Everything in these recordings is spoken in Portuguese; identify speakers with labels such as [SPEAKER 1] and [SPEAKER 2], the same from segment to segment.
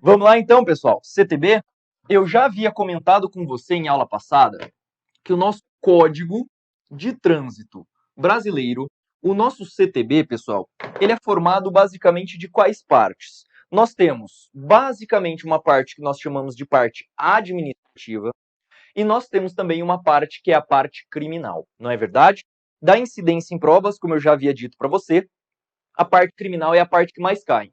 [SPEAKER 1] Vamos lá então, pessoal. CTB, eu já havia comentado com você em aula passada que o nosso Código de Trânsito Brasileiro, o nosso CTB, pessoal, ele é formado basicamente de quais partes? Nós temos basicamente uma parte que nós chamamos de parte administrativa e nós temos também uma parte que é a parte criminal, não é verdade? Da incidência em provas, como eu já havia dito para você, a parte criminal é a parte que mais cai.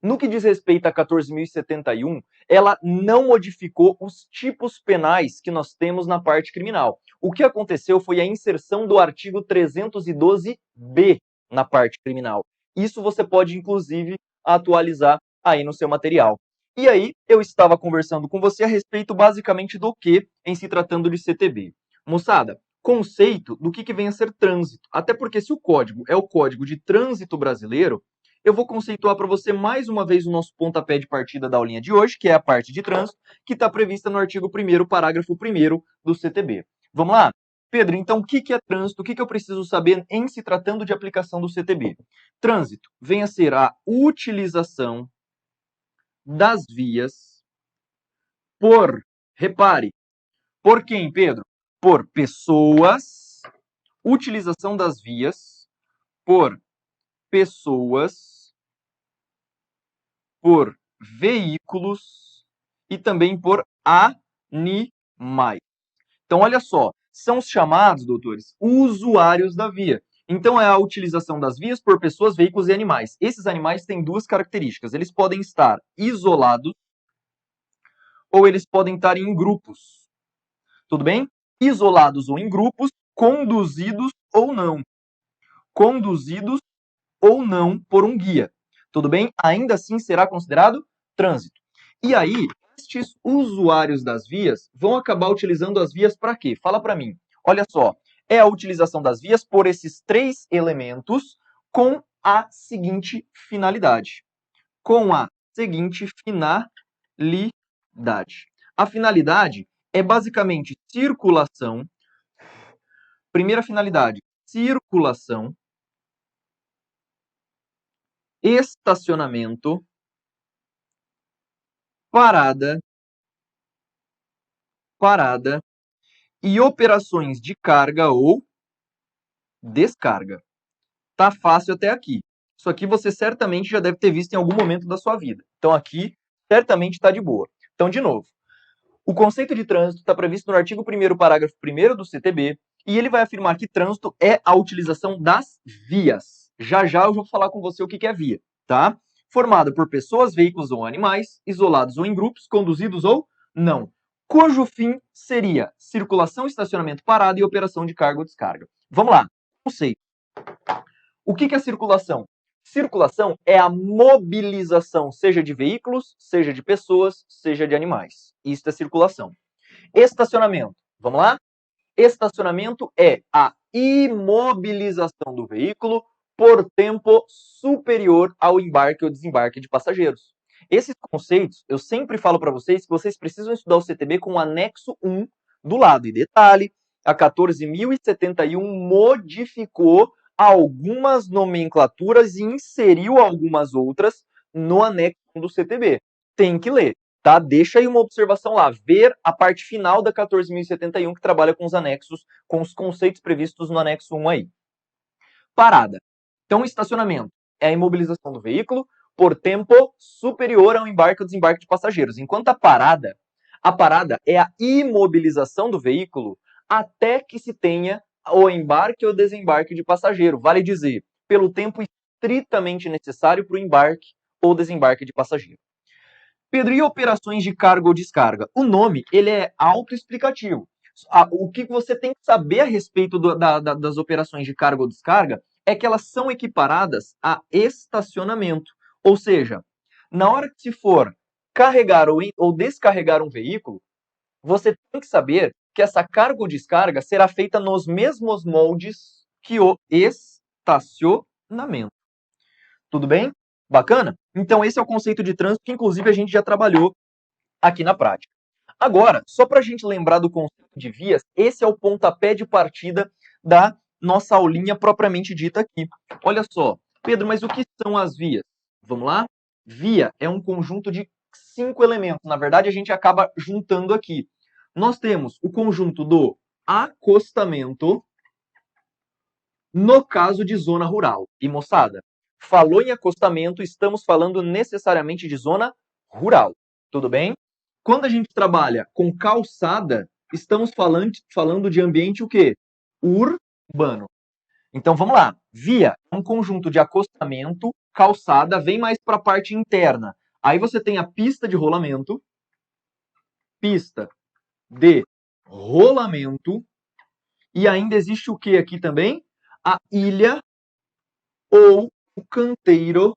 [SPEAKER 1] No que diz respeito a 14.071, ela não modificou os tipos penais que nós temos na parte criminal. O que aconteceu foi a inserção do artigo 312-B na parte criminal. Isso você pode, inclusive, atualizar aí no seu material. E aí, eu estava conversando com você a respeito basicamente do que em se tratando de CTB. Moçada, conceito do que vem a ser trânsito. Até porque se o código é o Código de Trânsito Brasileiro, eu vou conceituar para você mais uma vez o nosso pontapé de partida da aulinha de hoje, que é a parte de trânsito, que está prevista no artigo 1º, parágrafo 1º do CTB. Vamos lá? Pedro, então o que é trânsito? O que eu preciso saber em se tratando de aplicação do CTB? Trânsito vem a ser a utilização das vias repare, por quem, Pedro? Por pessoas, utilização das vias por pessoas, por veículos e também por animais. Então, olha só, são os chamados, doutores, usuários da via. Então, é a utilização das vias por pessoas, veículos e animais. Esses animais têm duas características. Eles podem estar isolados ou eles podem estar em grupos. Tudo bem? Isolados ou em grupos, conduzidos ou não. Conduzidos ou não por um guia. Tudo bem? Ainda assim será considerado trânsito. E aí, estes usuários das vias vão acabar utilizando as vias para quê? Fala para mim. Olha só, é a utilização das vias por esses três elementos com a seguinte finalidade. Com a seguinte finalidade. A finalidade é basicamente circulação. Primeira finalidade, circulação. Estacionamento, parada e operações de carga ou descarga. Tá fácil até aqui. Isso aqui você certamente já deve ter visto em algum momento da sua vida. Então aqui certamente está de boa. Então, de novo, o conceito de trânsito está previsto no artigo 1º, parágrafo 1º do CTB, e ele vai afirmar que trânsito é a utilização das vias. Já já eu vou falar com você o que é via, tá? Formada por pessoas, veículos ou animais, isolados ou em grupos, conduzidos ou não, cujo fim seria circulação, estacionamento, parada e operação de carga ou descarga. Vamos lá, conceito. O que é circulação? Circulação é a mobilização, seja de veículos, seja de pessoas, seja de animais. Isso é circulação. Estacionamento. Vamos lá? Estacionamento é a imobilização do veículo por tempo superior ao embarque ou desembarque de passageiros. Esses conceitos, eu sempre falo para vocês que vocês precisam estudar o CTB com o anexo 1 do lado. E detalhe, a 14.071 modificou algumas nomenclaturas e inseriu algumas outras no anexo 1 do CTB. Tem que ler. Tá? Deixa aí uma observação lá, ver a parte final da 14.071 que trabalha com os anexos, com os conceitos previstos no anexo 1 aí. Parada. Então, estacionamento é a imobilização do veículo por tempo superior ao embarque ou desembarque de passageiros. Enquanto a parada é a imobilização do veículo até que se tenha o embarque ou desembarque de passageiro. Vale dizer, pelo tempo estritamente necessário para o embarque ou desembarque de passageiro. Pedro, e operações de carga ou descarga? O nome, ele é autoexplicativo. O que você tem que saber a respeito das operações de carga ou descarga é que elas são equiparadas a estacionamento. Ou seja, na hora que se for carregar ou descarregar um veículo, você tem que saber que essa carga ou descarga será feita nos mesmos moldes que o estacionamento. Tudo bem? Bacana? Então, esse é o conceito de trânsito que, inclusive, a gente já trabalhou aqui na prática. Agora, só para a gente lembrar do conceito de vias, esse é o pontapé de partida da nossa aulinha propriamente dita aqui. Olha só, Pedro, mas o que são as vias? Vamos lá? Via é um conjunto de 5 elementos. Na verdade, a gente acaba juntando aqui. Nós temos o conjunto do acostamento no caso de zona rural. E, moçada, falou em acostamento, estamos falando necessariamente de zona rural. Tudo bem? Quando a gente trabalha com calçada, estamos falando de ambiente o quê? Urbano. Então, vamos lá. Via é um conjunto de acostamento, calçada, vem mais para a parte interna. Aí você tem a pista de rolamento, pista de rolamento, e ainda existe o que aqui também? A ilha ou o canteiro,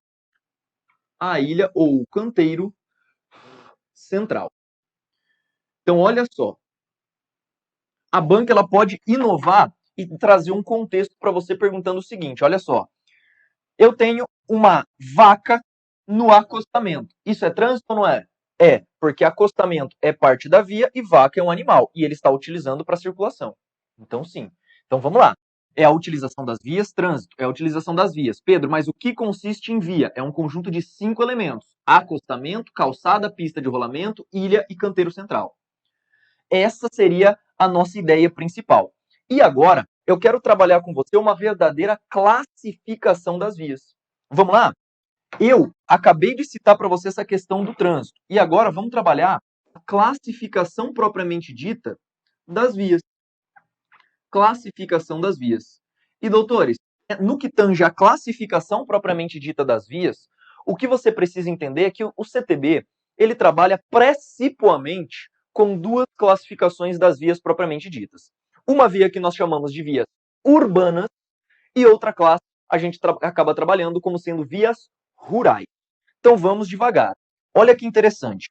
[SPEAKER 1] a ilha ou o canteiro central. Então, olha só. A banca ela pode inovar e trazer um contexto para você perguntando o seguinte, olha só. Eu tenho uma vaca no acostamento. Isso é trânsito ou não é? É, porque acostamento é parte da via e vaca é um animal. E ele está utilizando para circulação. Então, sim. Então, vamos lá. É a utilização das vias, trânsito. É a utilização das vias. Pedro, mas o que consiste em via? É um conjunto de 5 elementos. Acostamento, calçada, pista de rolamento, ilha e canteiro central. Essa seria a nossa ideia principal. E agora, eu quero trabalhar com você uma verdadeira classificação das vias. Vamos lá? Eu acabei de citar para você essa questão do trânsito. E agora vamos trabalhar a classificação propriamente dita das vias. Classificação das vias. E, doutores, no que tange a classificação propriamente dita das vias, o que você precisa entender é que o CTB ele trabalha principalmente com duas classificações das vias propriamente ditas. Uma via que nós chamamos de vias urbanas e outra classe a gente acaba trabalhando como sendo vias rurais. Então vamos devagar. Olha que interessante.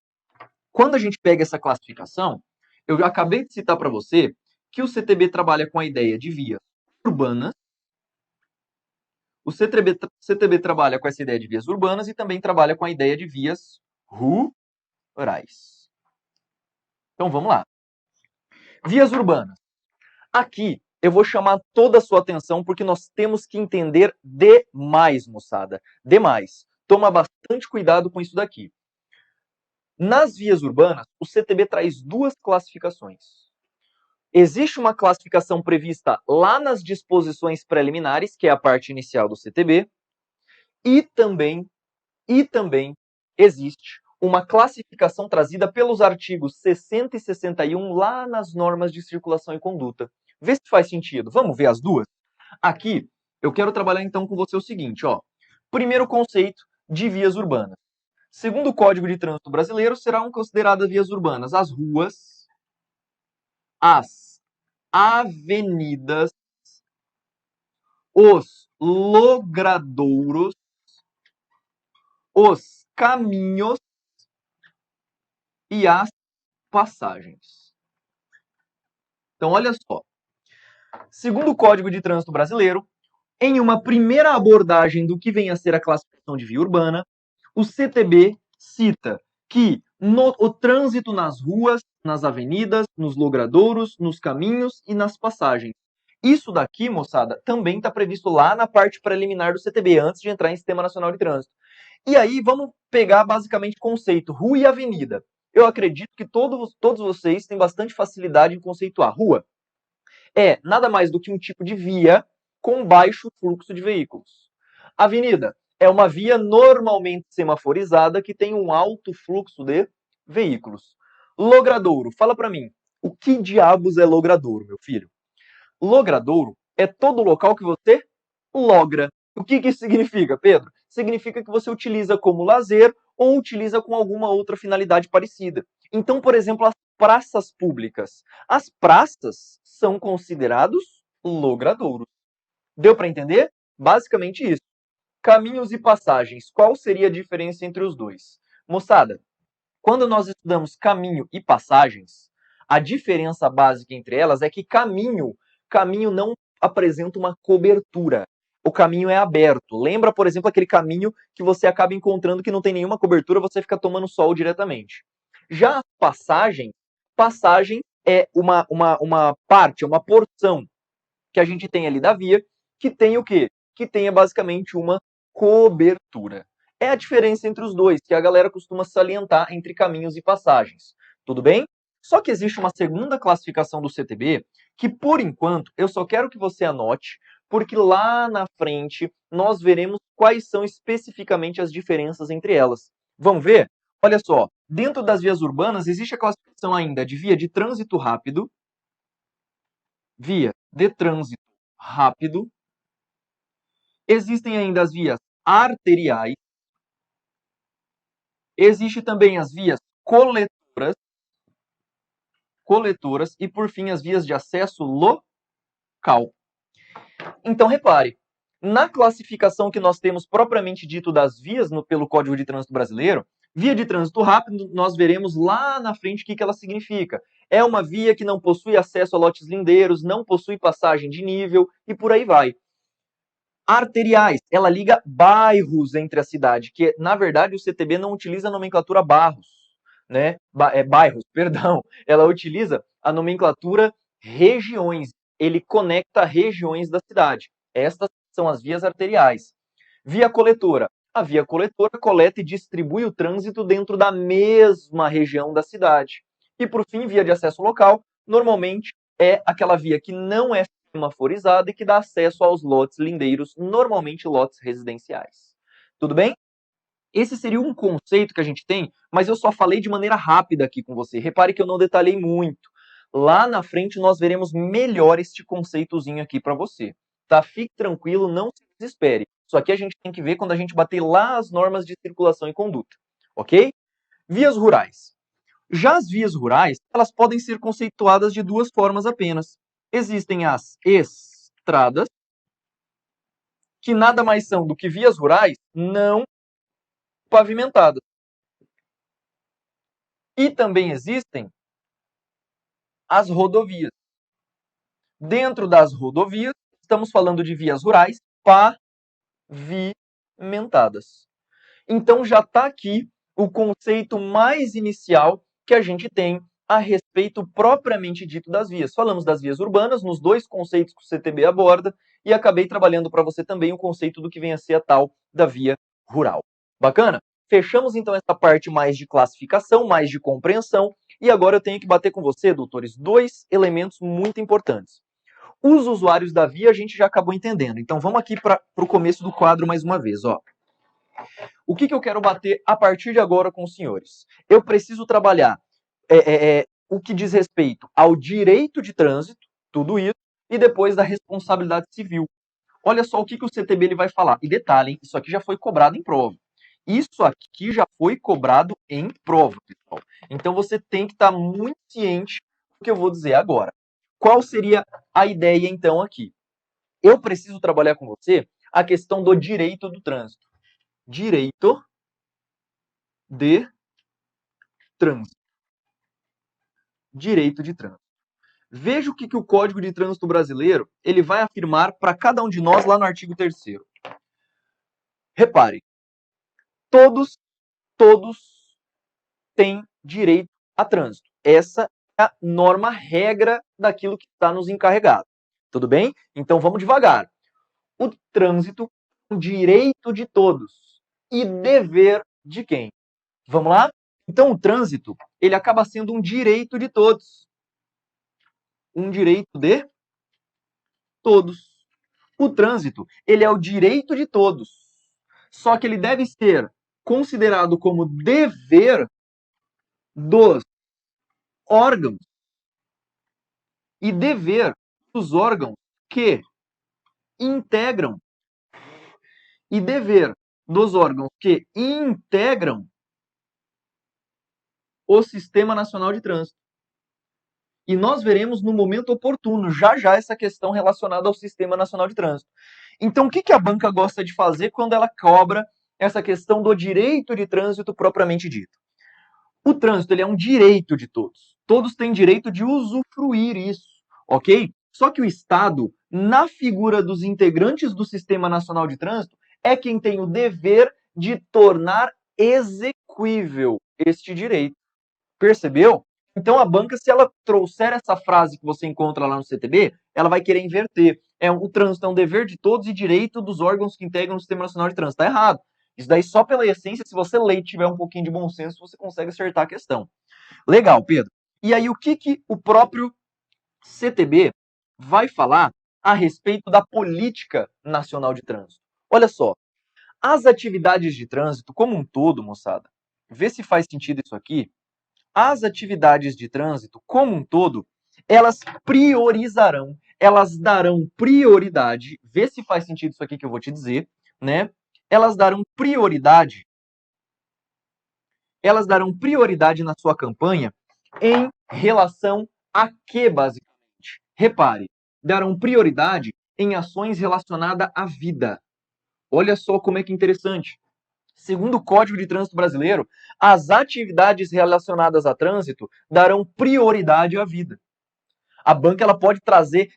[SPEAKER 1] Quando a gente pega essa classificação, eu acabei de citar para você que o CTB trabalha com a ideia de vias urbanas. O CTB trabalha com essa ideia de vias urbanas e também trabalha com a ideia de vias rurais. Então vamos lá. Vias urbanas. Aqui eu vou chamar toda a sua atenção porque nós temos que entender demais, moçada. Demais. Toma bastante cuidado com isso daqui. Nas vias urbanas, o CTB traz duas classificações. Existe uma classificação prevista lá nas disposições preliminares, que é a parte inicial do CTB, e também existe uma classificação trazida pelos artigos 60 e 61 lá nas normas de circulação e conduta. Vê se faz sentido. Vamos ver as duas? Aqui, eu quero trabalhar então com você o seguinte, ó. Primeiro conceito de vias urbanas. Segundo o Código de Trânsito Brasileiro, serão consideradas vias urbanas as ruas, as avenidas, os logradouros, os caminhos e as passagens. Então, olha só. Segundo o Código de Trânsito Brasileiro, em uma primeira abordagem do que vem a ser a classificação de via urbana, o CTB cita que o trânsito nas ruas, nas avenidas, nos logradouros, nos caminhos e nas passagens. Isso daqui, moçada, também está previsto lá na parte preliminar do CTB, antes de entrar em Sistema Nacional de Trânsito. E aí, vamos pegar basicamente o conceito rua e avenida. Eu acredito que todos vocês têm bastante facilidade em conceituar. Rua é nada mais do que um tipo de via com baixo fluxo de veículos. Avenida é uma via normalmente semaforizada que tem um alto fluxo de veículos. Logradouro, fala para mim, o que diabos é logradouro, meu filho? Logradouro é todo local que você logra. O que isso significa, Pedro? Significa que você utiliza como lazer ou utiliza com alguma outra finalidade parecida. Então, por exemplo, as praças públicas. As praças são considerados logradouros. Deu para entender? Basicamente isso. Caminhos e passagens. Qual seria a diferença entre os dois? Moçada, quando nós estudamos caminho e passagens, a diferença básica entre elas é que caminho não apresenta uma cobertura. O caminho é aberto. Lembra, por exemplo, aquele caminho que você acaba encontrando que não tem nenhuma cobertura, você fica tomando sol diretamente. Já a passagem é uma parte, uma porção que a gente tem ali da via, que tem o quê? Que tenha basicamente uma cobertura. É a diferença entre os dois, que a galera costuma salientar entre caminhos e passagens. Tudo bem? Só que existe uma segunda classificação do CTB, que por enquanto eu só quero que você anote, porque lá na frente nós veremos quais são especificamente as diferenças entre elas. Vamos ver? Olha só, dentro das vias urbanas existe a classificação ainda de via de trânsito rápido, via de trânsito rápido, existem ainda as vias arteriais, existe também as vias coletoras e, por fim, as vias de acesso local. Então, repare, na classificação que nós temos propriamente dito das vias pelo Código de Trânsito Brasileiro, via de trânsito rápido, nós veremos lá na frente o que ela significa. É uma via que não possui acesso a lotes lindeiros, não possui passagem de nível e por aí vai. Arteriais, ela liga bairros entre a cidade, que na verdade o CTB não utiliza a nomenclatura bairros, perdão. Ela utiliza a nomenclatura regiões. Ele conecta regiões da cidade. Estas são as vias arteriais. Via coletora. A via coletora coleta e distribui o trânsito dentro da mesma região da cidade. E por fim, via de acesso local, normalmente é aquela via que não é semaforizada e que dá acesso aos lotes lindeiros, normalmente lotes residenciais. Tudo bem? Esse seria um conceito que a gente tem, mas eu só falei de maneira rápida aqui com você. Repare que eu não detalhei muito. Lá na frente nós veremos melhor este conceitozinho aqui para você. Tá? Fique tranquilo, não se desespere. Isso aqui a gente tem que ver quando a gente bater lá as normas de circulação e conduta. Ok? Vias rurais. Já as vias rurais, elas podem ser conceituadas de duas formas apenas. Existem as estradas, que nada mais são do que vias rurais não pavimentadas. E também existem as rodovias. Dentro das rodovias, estamos falando de vias rurais pavimentadas. Então já está aqui o conceito mais inicial que a gente tem a respeito propriamente dito das vias. Falamos das vias urbanas, nos dois conceitos que o CTB aborda, e acabei trabalhando para você também o conceito do que vem a ser a tal da via rural. Bacana? Fechamos então essa parte mais de classificação, mais de compreensão, e agora eu tenho que bater com você, doutores, dois elementos muito importantes. Os usuários da via a gente já acabou entendendo, então vamos aqui para o começo do quadro mais uma vez. Ó. O que eu quero bater a partir de agora com os senhores? Eu preciso trabalhar o que diz respeito ao direito de trânsito, tudo isso, e depois da responsabilidade civil. Olha só o que o CTB ele vai falar. E detalhe, hein, isso aqui já foi cobrado em prova. Isso aqui já foi cobrado em prova, pessoal. Então você tem que estar muito ciente do que eu vou dizer agora. Qual seria a ideia, então, aqui? Eu preciso trabalhar com você a questão do direito do trânsito. Direito de trânsito. Direito de trânsito. Veja o que o Código de Trânsito Brasileiro ele vai afirmar para cada um de nós lá no artigo 3º. Repare, todos têm direito a trânsito. Essa é a norma regra daquilo que está nos encarregado. Tudo bem? Então vamos devagar. O trânsito é um direito de todos e dever de quem? Vamos lá? Então o trânsito ele acaba sendo um direito de todos. Um direito de todos. O trânsito, ele é o direito de todos. Só que ele deve ser considerado como dever dos órgãos e dever dos órgãos que integram e dever dos órgãos que integram o Sistema Nacional de Trânsito. E nós veremos no momento oportuno, já essa questão relacionada ao Sistema Nacional de Trânsito. Então, o que a banca gosta de fazer quando ela cobra essa questão do direito de trânsito propriamente dito? O trânsito ele é um direito de todos. Todos têm direito de usufruir isso, ok? Só que o Estado, na figura dos integrantes do Sistema Nacional de Trânsito, é quem tem o dever de tornar execuível este direito. Percebeu? Então a banca, se ela trouxer essa frase que você encontra lá no CTB, ela vai querer inverter. O trânsito é um dever de todos e direito dos órgãos que integram o Sistema Nacional de Trânsito. Está errado. Isso daí só pela essência, se você ler e tiver um pouquinho de bom senso, você consegue acertar a questão. Legal, Pedro. E aí, o que o próprio CTB vai falar a respeito da política nacional de trânsito? Olha só, as atividades de trânsito como um todo, moçada, vê se faz sentido isso aqui. As atividades de trânsito como um todo, elas priorizarão, elas darão prioridade, vê se faz sentido isso aqui que eu vou te dizer, né? Elas darão prioridade na sua campanha em relação a quê, basicamente? Repare, darão prioridade em ações relacionadas à vida. Olha só como é que interessante. Segundo o Código de Trânsito Brasileiro, as atividades relacionadas a trânsito darão prioridade à vida. A banca ela pode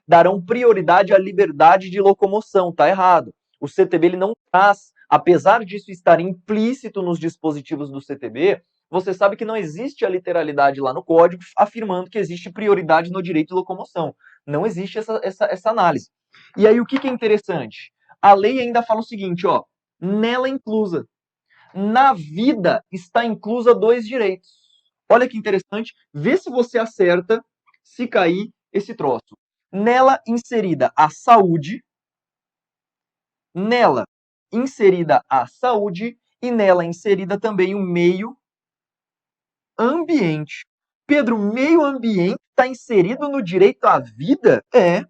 [SPEAKER 1] darão prioridade à liberdade de locomoção, tá errado. O CTB ele não traz, apesar disso estar implícito nos dispositivos do CTB, você sabe que não existe a literalidade lá no código afirmando que existe prioridade no direito de locomoção. Não existe essa análise. E aí o que é interessante? A lei ainda fala o seguinte, ó, nela inclusa. Na vida está inclusa 2 direitos. Olha que interessante, vê se você acerta se cair esse troço. Nela inserida a saúde, nela inserida a saúde e nela inserida também o meio ambiente. Pedro, meio ambiente está inserido no direito à vida? É.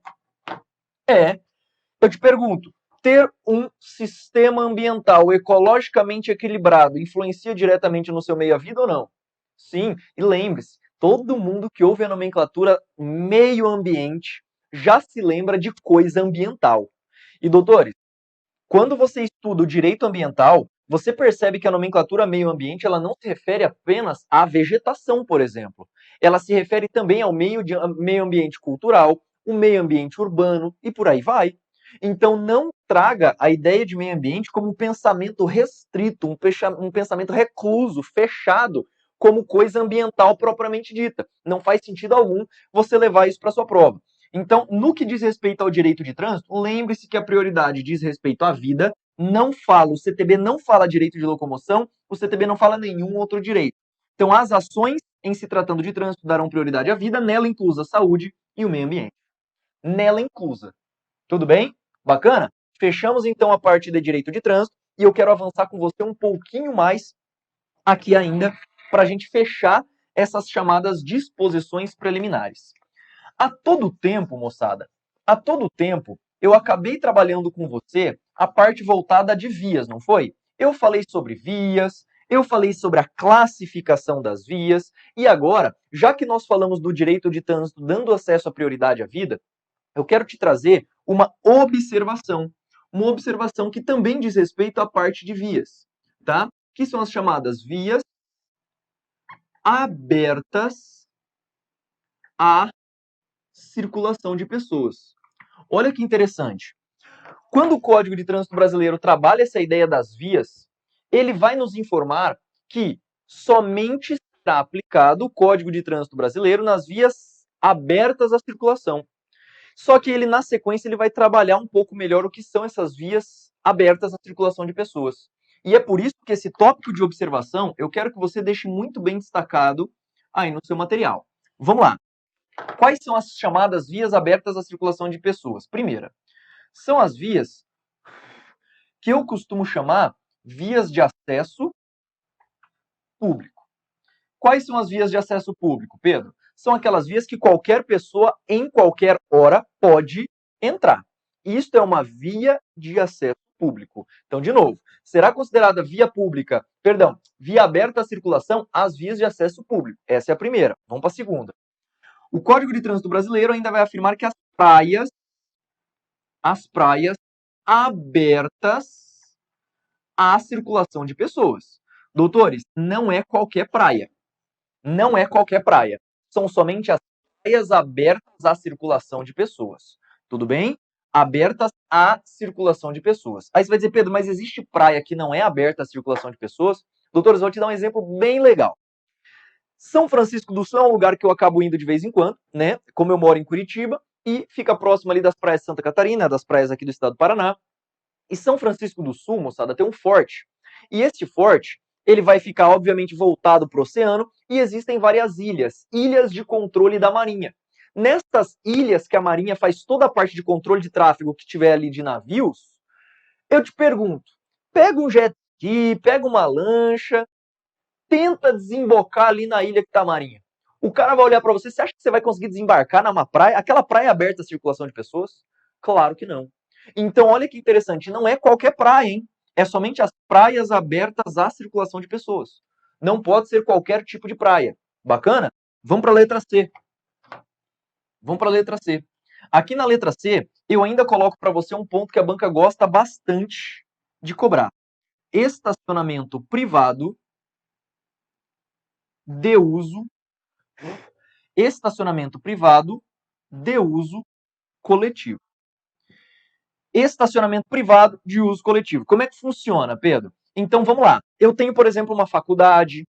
[SPEAKER 1] Eu te pergunto, ter um sistema ambiental ecologicamente equilibrado influencia diretamente no seu meio à vida ou não? Sim, e lembre-se, todo mundo que ouve a nomenclatura meio ambiente já se lembra de coisa ambiental. E doutores, quando você estuda o direito ambiental, você percebe que a nomenclatura meio ambiente ela não se refere apenas à vegetação, por exemplo. Ela se refere também ao meio ambiente cultural, o meio ambiente urbano e por aí vai. Então não traga a ideia de meio ambiente como um pensamento restrito, um pensamento recluso, fechado, como coisa ambiental propriamente dita. Não faz sentido algum você levar isso para sua prova. Então, no que diz respeito ao direito de trânsito, lembre-se que a prioridade diz respeito à vida, não fala, o CTB não fala direito de locomoção, o CTB não fala nenhum outro direito. Então, as ações em se tratando de trânsito darão prioridade à vida, nela inclusa a saúde e o meio ambiente. Nela inclusa. Tudo bem? Bacana? Fechamos então a parte de direito de trânsito e eu quero avançar com você um pouquinho mais aqui ainda para a gente fechar essas chamadas disposições preliminares. A todo tempo, moçada, a todo tempo, eu acabei trabalhando com você a parte voltada de vias, não foi? Eu falei sobre vias, eu falei sobre a classificação das vias, e agora, já que nós falamos do direito de trânsito dando acesso à prioridade à vida, eu quero te trazer uma observação que também diz respeito à parte de vias, tá? Que são as chamadas vias abertas à circulação de pessoas. Olha que interessante. Quando o Código de Trânsito Brasileiro trabalha essa ideia das vias, ele vai nos informar que somente será aplicado o Código de Trânsito Brasileiro nas vias abertas à circulação. Só que ele, na sequência, ele vai trabalhar um pouco melhor o que são essas vias abertas à circulação de pessoas. E é por isso que esse tópico de observação, eu quero que você deixe muito bem destacado aí no seu material. Vamos lá. Quais são as chamadas vias abertas à circulação de pessoas? Primeira, são as vias que eu costumo chamar vias de acesso público. Quais são as vias de acesso público, Pedro? São aquelas vias que qualquer pessoa, em qualquer hora, pode entrar. Isto é uma via de acesso público. Então, de novo, será considerada via aberta à circulação as vias de acesso público. Essa é a primeira. Vamos para a segunda. O Código de Trânsito Brasileiro ainda vai afirmar que as praias abertas à circulação de pessoas. Doutores, não é qualquer praia. Não é qualquer praia. São somente as praias abertas à circulação de pessoas. Tudo bem? Abertas à circulação de pessoas. Aí você vai dizer, Pedro, mas existe praia que não é aberta à circulação de pessoas? Doutores, eu vou te dar um exemplo bem legal. São Francisco do Sul é um lugar que eu acabo indo de vez em quando, né? Como eu moro em Curitiba, e fica próximo ali das praias de Santa Catarina, das praias aqui do estado do Paraná. E São Francisco do Sul, moçada, tem um forte. E este forte, ele vai ficar, obviamente, voltado para o oceano, e existem várias ilhas, ilhas de controle da Marinha. Nestas ilhas que a Marinha faz toda a parte de controle de tráfego que tiver ali de navios, eu te pergunto, pega um jet ski, pega uma lancha, tenta desembocar ali na ilha que está a Marinha. O cara vai olhar para você, você acha que você vai conseguir desembarcar numa praia, aquela praia aberta à circulação de pessoas? Claro que não. Então, olha que interessante, não é qualquer praia, hein? É somente as praias abertas à circulação de pessoas. Não pode ser qualquer tipo de praia. Bacana? Vamos para a letra C. Vamos para a letra C. Aqui na letra C, eu ainda coloco para você um ponto que a banca gosta bastante de cobrar. Estacionamento privado de uso coletivo. Estacionamento privado de uso coletivo. Como é que funciona, Pedro? Então, vamos lá. Eu tenho, por exemplo, uma faculdade,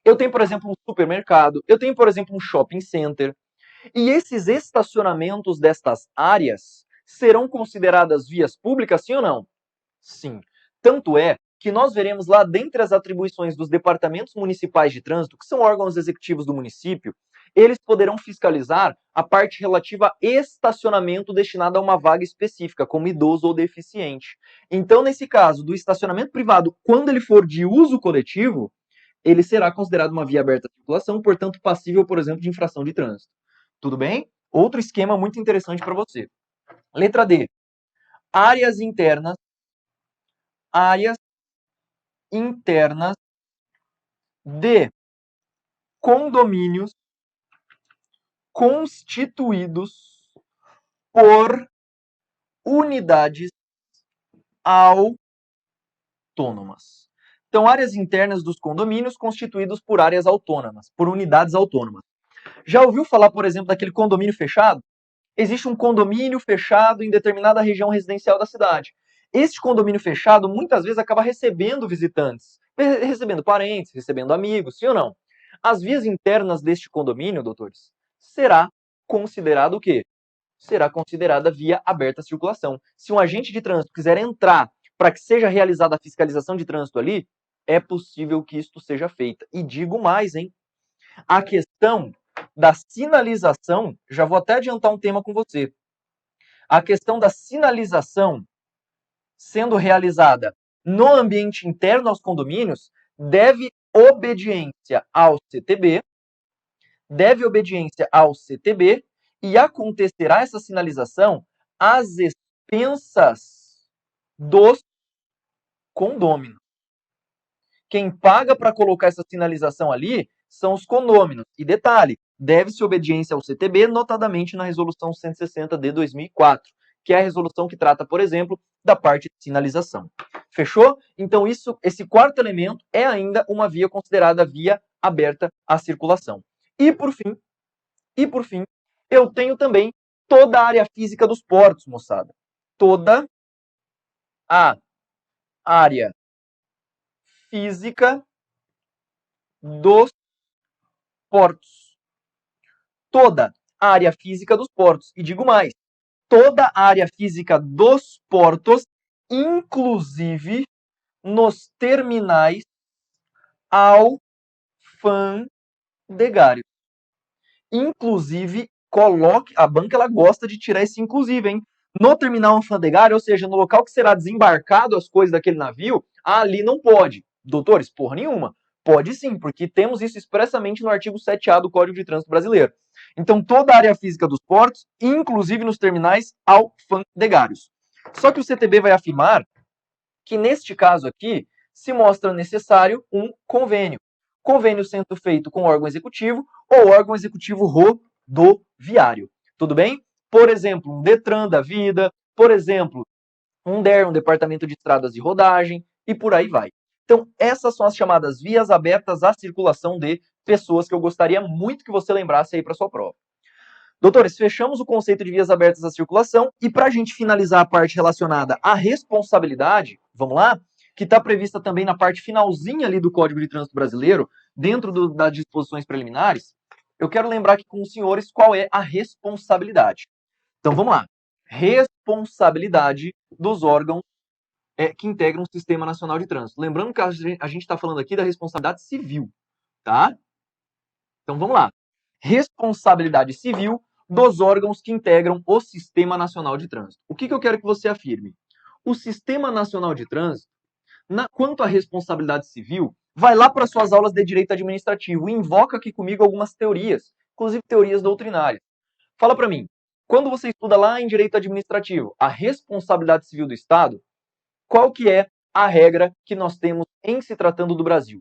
[SPEAKER 1] eu tenho, por exemplo, um supermercado, eu tenho, por exemplo, um shopping center, e esses estacionamentos destas áreas serão consideradas vias públicas, sim ou não? Sim. Tanto é que nós veremos lá, dentre as atribuições dos departamentos municipais de trânsito, que são órgãos executivos do município, eles poderão fiscalizar a parte relativa a estacionamento destinado a uma vaga específica, como idoso ou deficiente. Então, nesse caso, do estacionamento privado, quando ele for de uso coletivo, ele será considerado uma via aberta à circulação, portanto, passível, por exemplo, de infração de trânsito. Tudo bem? Outro esquema muito interessante para você. Letra D. Áreas internas de condomínios constituídos por unidades autônomas. Então, áreas internas dos condomínios constituídos por áreas autônomas, por unidades autônomas. Já ouviu falar, por exemplo, daquele condomínio fechado? Existe um condomínio fechado em determinada região residencial da cidade. Este condomínio fechado muitas vezes acaba recebendo visitantes, recebendo parentes, recebendo amigos, sim ou não? As vias internas deste condomínio, doutores, será considerado o quê? Será considerada via aberta à circulação. Se um agente de trânsito quiser entrar para que seja realizada a fiscalização de trânsito ali, é possível que isto seja feito. E digo mais, hein? A questão da sinalização, já vou até adiantar um tema com você. A questão da sinalização sendo realizada no ambiente interno aos condomínios deve obediência ao CTB, e acontecerá essa sinalização às expensas dos condôminos. Quem paga para colocar essa sinalização ali são os condôminos. E detalhe, deve-se obediência ao CTB, notadamente na Resolução 160 de 2004, que é a resolução que trata, por exemplo, da parte de sinalização. Fechou? Então esse quarto elemento é ainda uma via considerada via aberta à circulação. E por fim, eu tenho também toda a área física dos portos, moçada. Toda a área física dos portos. Toda a área física dos portos. E digo mais, toda a área física dos portos, inclusive nos terminais alfandegários. Inclusive, coloque, a banca ela gosta de tirar esse inclusive, hein? No terminal alfandegário, ou seja, no local que será desembarcado as coisas daquele navio, ali não pode. Doutores, porra nenhuma. Pode sim, porque temos isso expressamente no artigo 7A do Código de Trânsito Brasileiro. Então, toda a área física dos portos, inclusive nos terminais alfandegários. Só que o CTB vai afirmar que, neste caso aqui, se mostra necessário um convênio. Convênio sendo feito com órgão executivo ou órgão executivo rodoviário. Tudo bem? Por exemplo, um DETRAN da vida, por exemplo, um DER, um Departamento de Estradas e Rodagem, e por aí vai. Então, essas são as chamadas vias abertas à circulação de pessoas que eu gostaria muito que você lembrasse aí para sua prova. Doutores, fechamos o conceito de vias abertas à circulação e para a gente finalizar a parte relacionada à responsabilidade, vamos lá? Que está prevista também na parte finalzinha ali do Código de Trânsito Brasileiro, dentro das disposições preliminares, eu quero lembrar aqui com os senhores qual é a responsabilidade. Então, vamos lá. Responsabilidade dos órgãos que integram o Sistema Nacional de Trânsito. Lembrando que a gente está falando aqui da responsabilidade civil, tá? Então vamos lá. Responsabilidade civil dos órgãos que integram o Sistema Nacional de Trânsito. O que eu quero que você afirme? O Sistema Nacional de Trânsito, quanto à responsabilidade civil, vai lá para suas aulas de direito administrativo e invoca aqui comigo algumas teorias, inclusive teorias doutrinárias. Fala para mim, quando você estuda lá em direito administrativo, a responsabilidade civil do Estado, qual que é a regra que nós temos em se tratando do Brasil?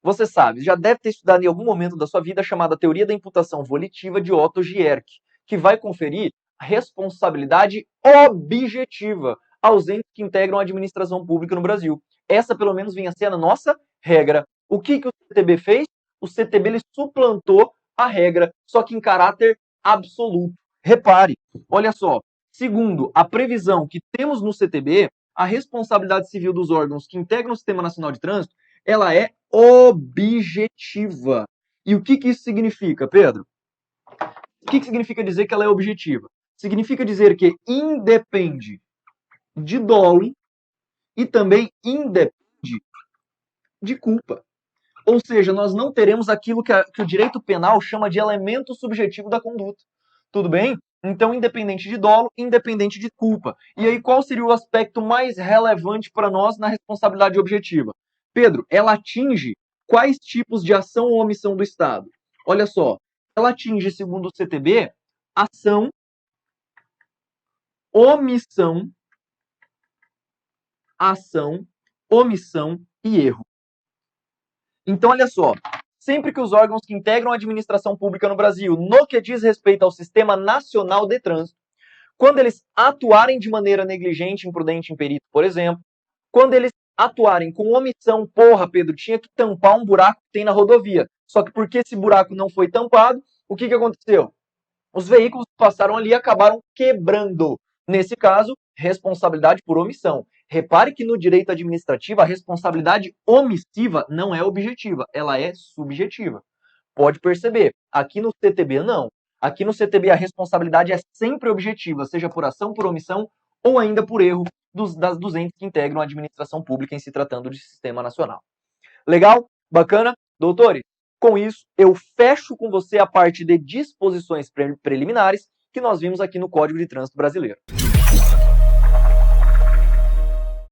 [SPEAKER 1] Você sabe, já deve ter estudado em algum momento da sua vida a chamada teoria da imputação volitiva de Otto Gierke, que vai conferir responsabilidade objetiva aos entes que integram a administração pública no Brasil. Essa, pelo menos, vinha a ser a nossa regra. O que o CTB fez? O CTB ele suplantou a regra, só que em caráter absoluto. Repare, olha só, segundo a previsão que temos no CTB, a responsabilidade civil dos órgãos que integram o Sistema Nacional de Trânsito, ela é objetiva. E o que isso significa, Pedro? O que significa dizer que ela é objetiva? Significa dizer que independe de dolo e também independe de culpa. Ou seja, nós não teremos aquilo que o direito penal chama de elemento subjetivo da conduta. Tudo bem? Então, independente de dolo, independente de culpa. E aí, qual seria o aspecto mais relevante para nós na responsabilidade objetiva? Pedro, ela atinge quais tipos de ação ou omissão do Estado? Olha só, ela atinge, segundo o CTB, ação, omissão e erro. Então, olha só, sempre que os órgãos que integram a administração pública no Brasil, no que diz respeito ao Sistema Nacional de Trânsito, quando eles atuarem de maneira negligente, imprudente, imperito, por exemplo, quando eles atuarem com omissão, porra, Pedro, tinha que tampar um buraco que tem na rodovia. Só que porque esse buraco não foi tampado, o que aconteceu? Os veículos que passaram ali acabaram quebrando. Nesse caso, responsabilidade por omissão. Repare que no direito administrativo a responsabilidade omissiva não é objetiva, ela é subjetiva. Pode perceber, aqui no CTB não. Aqui no CTB a responsabilidade é sempre objetiva, seja por ação, por omissão ou ainda por erro dos entes que integram a administração pública em se tratando de sistema nacional. Legal? Bacana? Doutores, com isso eu fecho com você a parte de disposições preliminares que nós vimos aqui no Código de Trânsito Brasileiro.